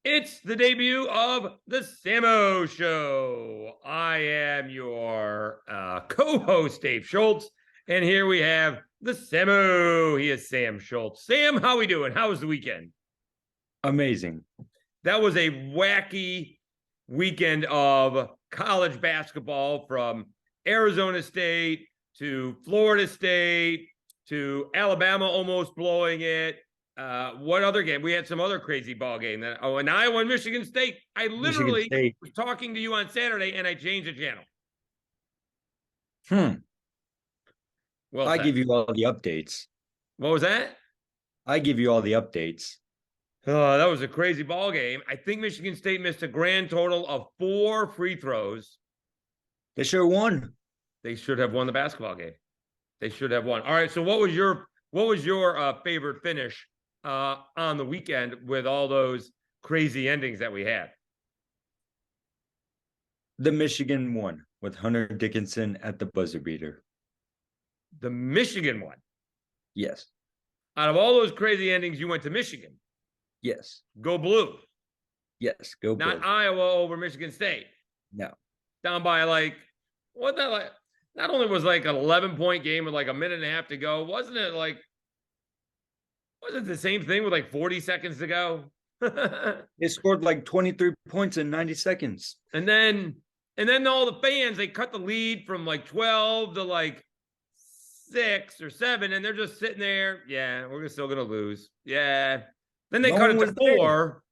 It's the debut of the Sammooo Show. I am your co-host, Dave Schultz, and here we have the Sammooo. He is Sam Schultz. Sam, how we doing? How was the weekend? Amazing. That was a wacky weekend of college basketball from Arizona State to Florida State to Alabama almost blowing it. What other game? We had some other crazy ball game. And Iowa and Michigan State. I literally was talking to you on Saturday and I changed the channel. Well, I give you all the updates. What was that? I give you all the updates. Oh, that was a crazy ball game. I think Michigan State missed a grand total of 4 free throws. They should have won. They should have won the basketball game. They should have won. All right. So what was your favorite finish on the weekend with all those crazy endings that we had? The Michigan one with Hunter Dickinson at the buzzer beater. The Michigan one? Yes. Out of all those crazy endings, you went to Michigan? Yes. Go blue. Yes, go blue. Not Iowa over Michigan State. No. Down by what that like? Not only was like an 11-point game with like a minute and a half to go, wasn't it the same thing with like 40 seconds to go? They scored like 23 points in 90 seconds. And then all the fans, they cut the lead from like 12 to like 6 or 7, and they're just sitting there. Yeah, we're still gonna lose. Yeah. Then they cut it to 4,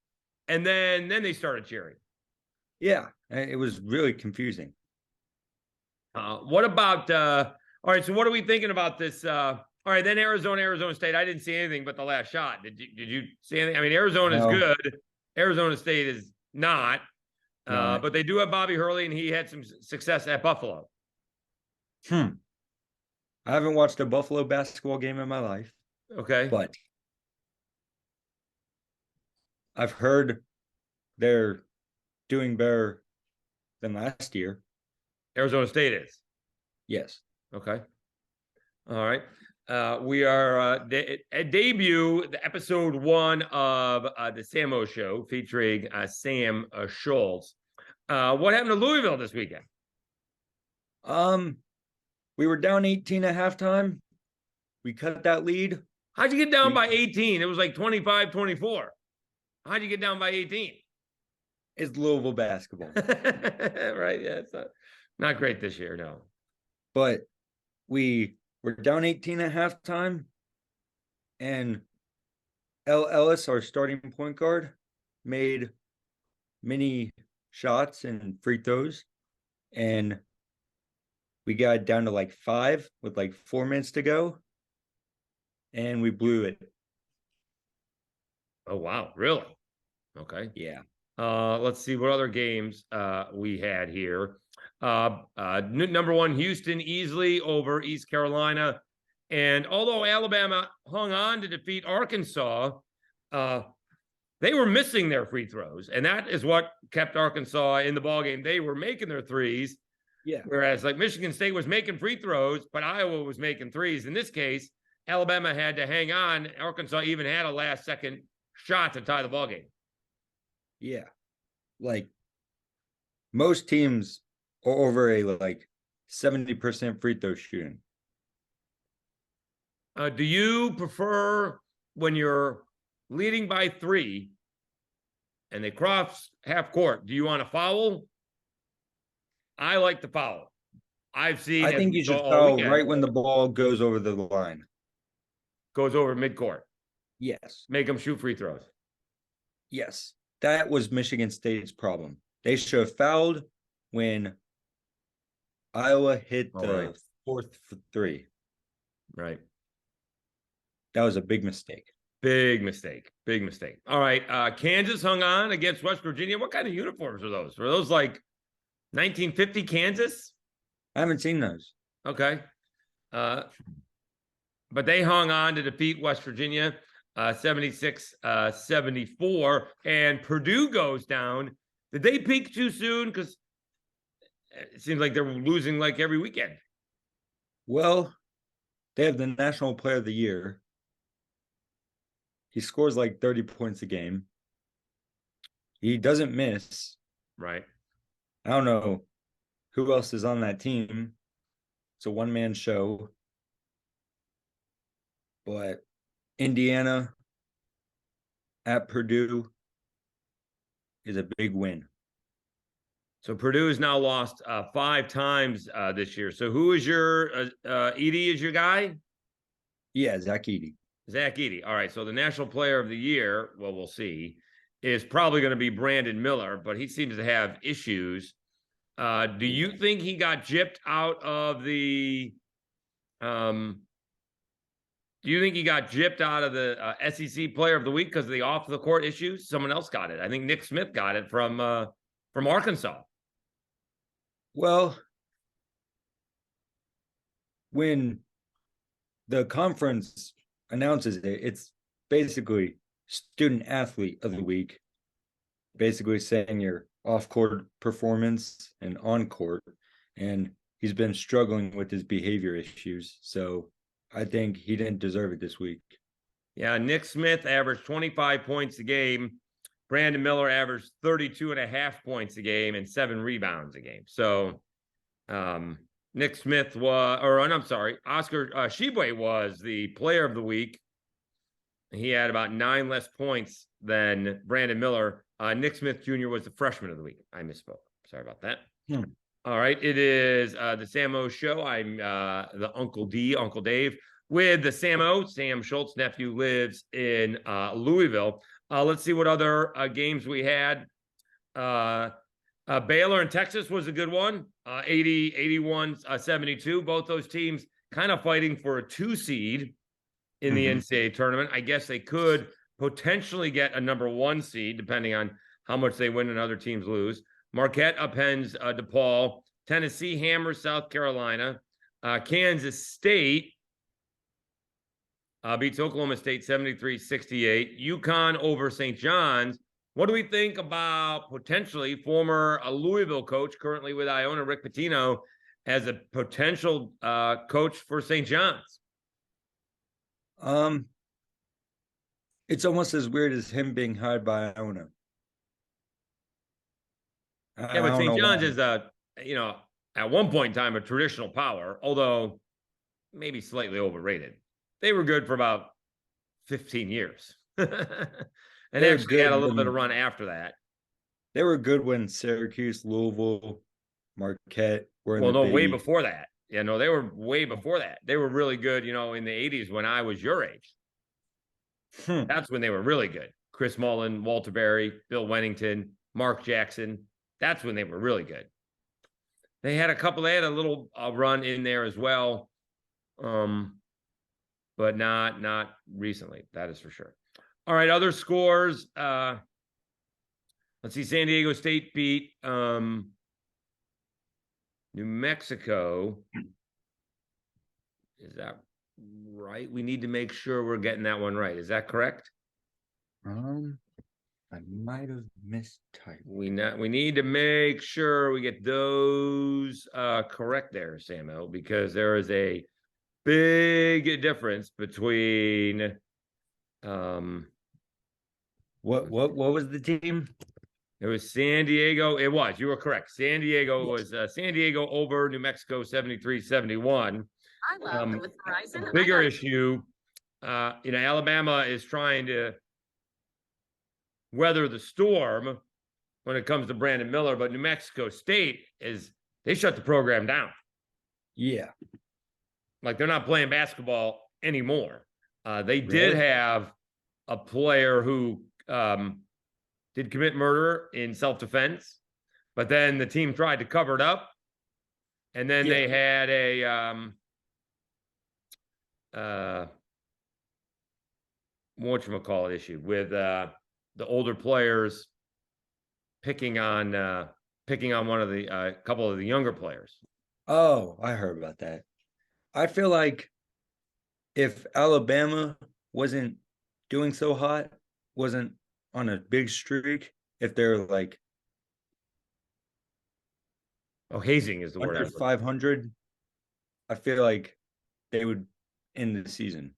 and then they started cheering. Yeah, it was really confusing. What about all right, so what are we thinking about this? All right, then Arizona State. I didn't see anything but the last shot. Did you see anything? I mean, Arizona is good. Arizona State is not. But they do have Bobby Hurley, and he had some success at Buffalo. I haven't watched a Buffalo basketball game in my life. Okay. But I've heard they're doing better than last year. Arizona State is. Yes. Okay. All right. We are debut episode 1 of the Sammooo Show featuring Sam Schultz. What happened to Louisville this weekend? We were down 18 at halftime. We cut that lead. How'd you get down by 18? It was like 25-24. How'd you get down by 18? It's Louisville basketball. Right. Yeah, it's not great this year, no. But we were down 18 at halftime, and L. Ellis, our starting point guard, made many shots and free throws, and we got down to like 5 with like 4 minutes to go, and we blew it. Oh, wow. Really? Okay. Yeah. Let's see what other games we had here. Number 1, Houston easily over East Carolina. And although Alabama hung on to defeat Arkansas, they were missing their free throws. And that is what kept Arkansas in the ballgame. They were making their threes. Yeah. Whereas like Michigan State was making free throws, but Iowa was making threes. In this case, Alabama had to hang on. Arkansas even had a last-second shot to tie the ballgame. Yeah. Like most teams are over a like 70% free throw shooting. Do you prefer when you're leading by 3 and they cross half court, do you want to foul? I like to foul. I think you should foul right when the ball goes over the line. Goes over midcourt. Yes. Make them shoot free throws. Yes. That was Michigan State's problem. They should have fouled when Iowa hit the 4th for 3. Right. That was a big mistake. Big mistake. All right. Kansas hung on against West Virginia. What kind of uniforms were those? Were those like 1950 Kansas? I haven't seen those. Okay. But they hung on to defeat West Virginia 76-74. And Purdue goes down. Did they peak too soon? Because it seems like they're losing like every weekend. Well, they have the National Player of the Year. He scores like 30 points a game. He doesn't miss. Right. I don't know who else is on that team. It's a one-man show. But Indiana at Purdue is a big win. So Purdue has now lost 5 times this year. So who is your Edie is your guy? Yeah, Zach Edey. Zach Edey. All right. So the national player of the year, well, we'll see, is probably going to be Brandon Miller, but he seems to have issues. Do you think he got gypped out of the do you think he got gypped out of the SEC player of the week because of the off the court issues? Someone else got it. I think Nick Smith got it from Arkansas. Well, when the conference announces it, it's basically student athlete of the week, basically saying your off-court performance and on-court. And he's been struggling with his behavior issues. So I think he didn't deserve it this week. Yeah, Nick Smith averaged 25 points a game. Brandon Miller averaged 32.5 points a game and 7 rebounds a game. So Nick Smith was, Oscar Shibwe was the player of the week. He had about 9 less points than Brandon Miller. Nick Smith Jr. was the freshman of the week. I misspoke. Sorry about that. All right. It is the Sammooo Show. I'm the Uncle Dave, with the Sammooo. Sam Schultz nephew lives in Louisville. Let's see what other games we had. Baylor and Texas was a good one. 81-72. Both those teams kind of fighting for a 2 seed in the NCAA tournament. I guess they could potentially get a number 1 seed, depending on how much they win and other teams lose. Marquette upends DePaul. Tennessee hammers South Carolina. Kansas State beats Oklahoma State 73-68. UConn over St. John's. What do we think about potentially former Louisville coach, currently with Iona, Rick Pitino, as a potential coach for St. John's? It's almost as weird as him being hired by Iona. Yeah, but St. John's is at one point in time, a traditional power, although maybe slightly overrated. They were good for about 15 years. And actually had a little bit of run after that. They were good when Syracuse, Louisville, Marquette were way before that. Yeah, no, they were way before that. They were really good, in the 80s when I was your age. That's when they were really good. Chris Mullen, Walter Berry, Bill Wennington, Mark Jackson. That's when they were really good. They had a little run in there as well. But not recently. That is for sure. All right, other scores. Let's see. San Diego State beat New Mexico. Is that right? We need to make sure we're getting that one right. Is that correct? I might have mistyped. We need to make sure we get those correct there, Samuel, because there is a big difference between what was the team? It was San Diego. It was. You were correct. San Diego was San Diego over New Mexico 73-71. I love that with Verizon. Bigger issue. Alabama is trying to weather the storm when it comes to Brandon Miller, but New Mexico State they shut the program down. Yeah. Like they're not playing basketball anymore. They did have a player who did commit murder in self-defense, but then the team tried to cover it up. And then they had a whatchamacallit issue with the older players picking on one of the couple of the younger players. Oh, I heard about that. I feel like if Alabama wasn't doing so hot, wasn't on a big streak, if they're like hazing is the word. Under 500, I feel like they would end the season.